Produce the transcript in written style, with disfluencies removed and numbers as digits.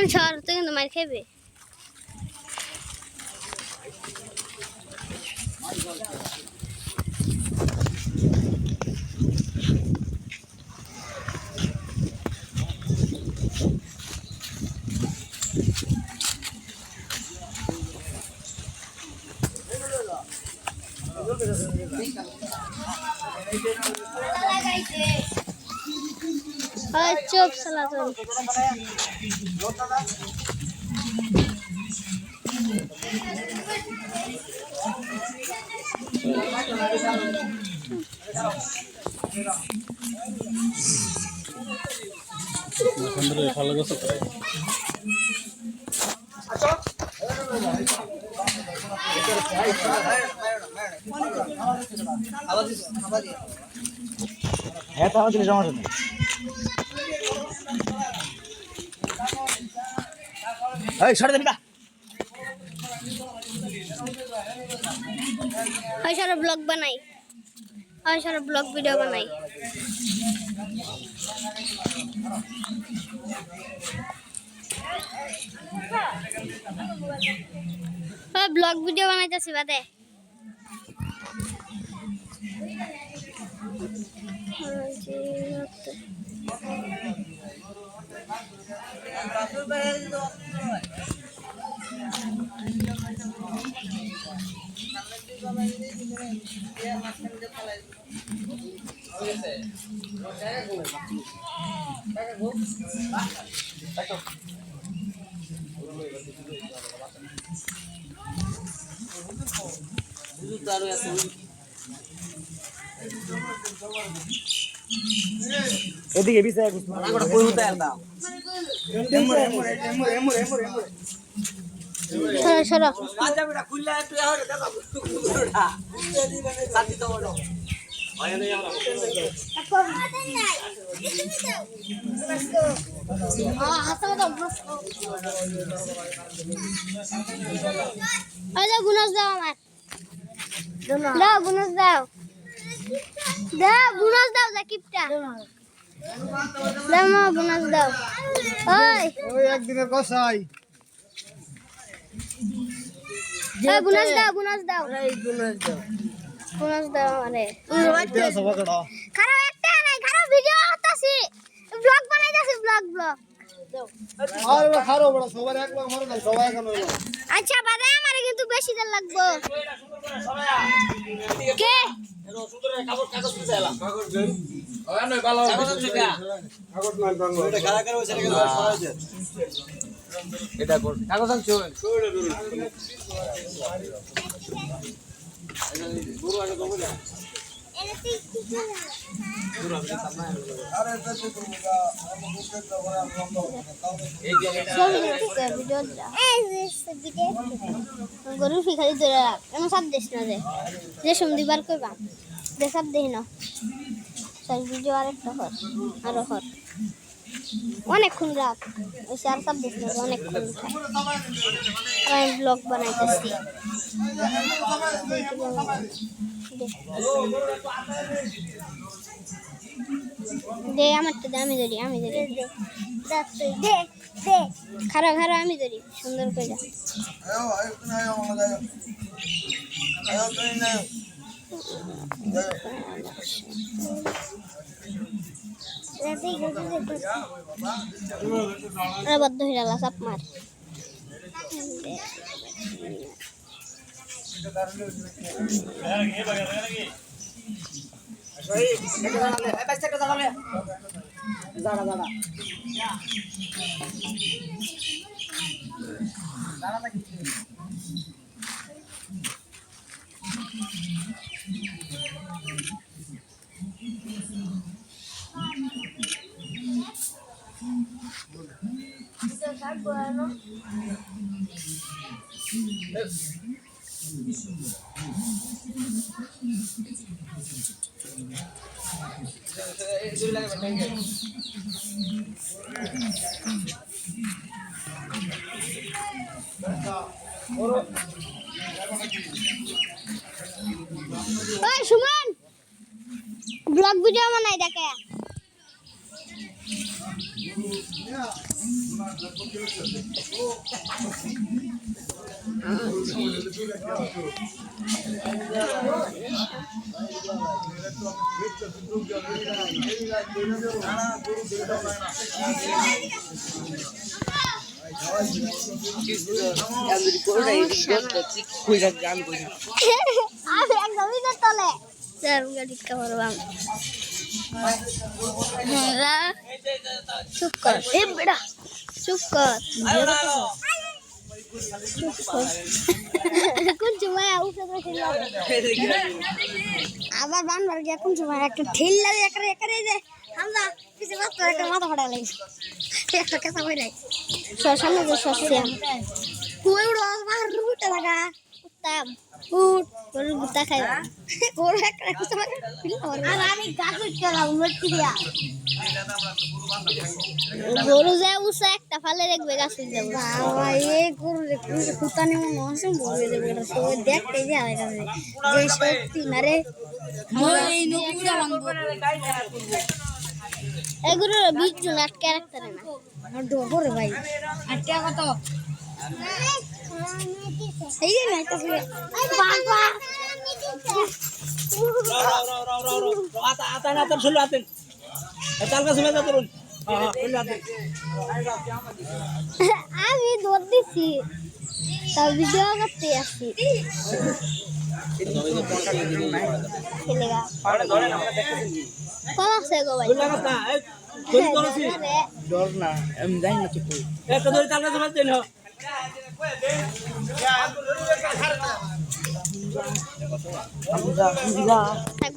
Short tuh yang main kebe. Cup salah tuh. হ্যাঁ তাহলে দিলে সমস্যা নেই। এই সরে দিবি না। হয় সারা ব্লগ বানাই, হয় সারা ব্লগ ভিডিও বানাই। ব্লগ ভিডিও বানাইতেছি বাদে। এদিকে বিছায় সরো বুনস দাও আমার, দাও বুনস দাও, দাও বুনস দাও জাকিবটা, দাও মা বুনস দাও। ওই একদিনের কসাই বুনস দাও, বুনস দাও, বুনস দাও আরে। খারাপ একটা নাই, খারাপ ভিডিও করতেছি, ব্লগ বানাইতেছি, ব্লগ আর খারো বড় সবার এক লাখ মারো না সবাই কেন। আচ্ছা বাদে আমারে কিন্তু বেশি দিন লাগবে। কে কাগজ পিছাইলাম, কাগজ দেন ওয়া নয় ভালো কাগজ দিবা, কাগজ মাল বাংলা এটা খাড়া করে ওখানে সরাই দেন, এটা কর কাগজ আনছো কইড়ে দূর এটা দূর আগে দেবো না এনে ঠিক ঠিক না দূর আগে সামনে আরে এটা তো তোমরা আমি বুঝতে তো বড় লম্বা এই যে এটা ভিডিও দিলা এই ভিডিও গরু ফিখালি ধরে রাখ এমন সব দেশ না যে সন্ধিবার কইবা দেখাব দেই না সেই ভিডিও আরেকটা হর আরো হর অনেকক্ষণ রাখ ওই চার সব দেশ না অনেকক্ষণ আমি ব্লগ বানাইতেছি দে আমারটা দে আমি ধরি খারা খারা আমি ধরি সুন্দর করে বদ্ধ হয়ে গেল চাপ মার bueno. ওই সুমন ব্লগ ভিডিও বানাই দেখে আমি একদমই না তলে স্যার গাড়ি কভার বাম চুপ কর এ বেটা চুপ কর কোন সময় উঠে আবার বানবার গিয়ে কোন সময় একটা ঠেল লাগে একারে যে আমরা কিছু মাত্র একটা মাথা ফাটা লাগছে একটা কেসা হয়ে যায় সামনে যে সস্যা তুই উড়ো বাহার উঠে থাকা উঠতাম উঠ গরু গুতা খাইবা গরু একটা কিছু আর আমি গাছ উঠলাম লটকি দিয়া গরু যায় উঠে একটা ফালে দেখবে গাছ উঠে যাবে বাবা এই গরু কুতা নিয়ে নসম বলে দেবে এটা সবাই দেখতে যে আমার কাছে যে সত্যি না রে এই নকুড়া বানবো এই গরু বিট জন আটকে রাখতে না ডোরে ভাই আটকে কত এই যে নাইতা বাবা आता ना तर सुरू आते चाल का सुरू करून আমি দৌড় দিছি তার ভিডিও করতে আসছি খেলেগা কোন আছে গো ভাই डर ना हम जाइन ना चुप एक दोरी चाल का समझते न हम जा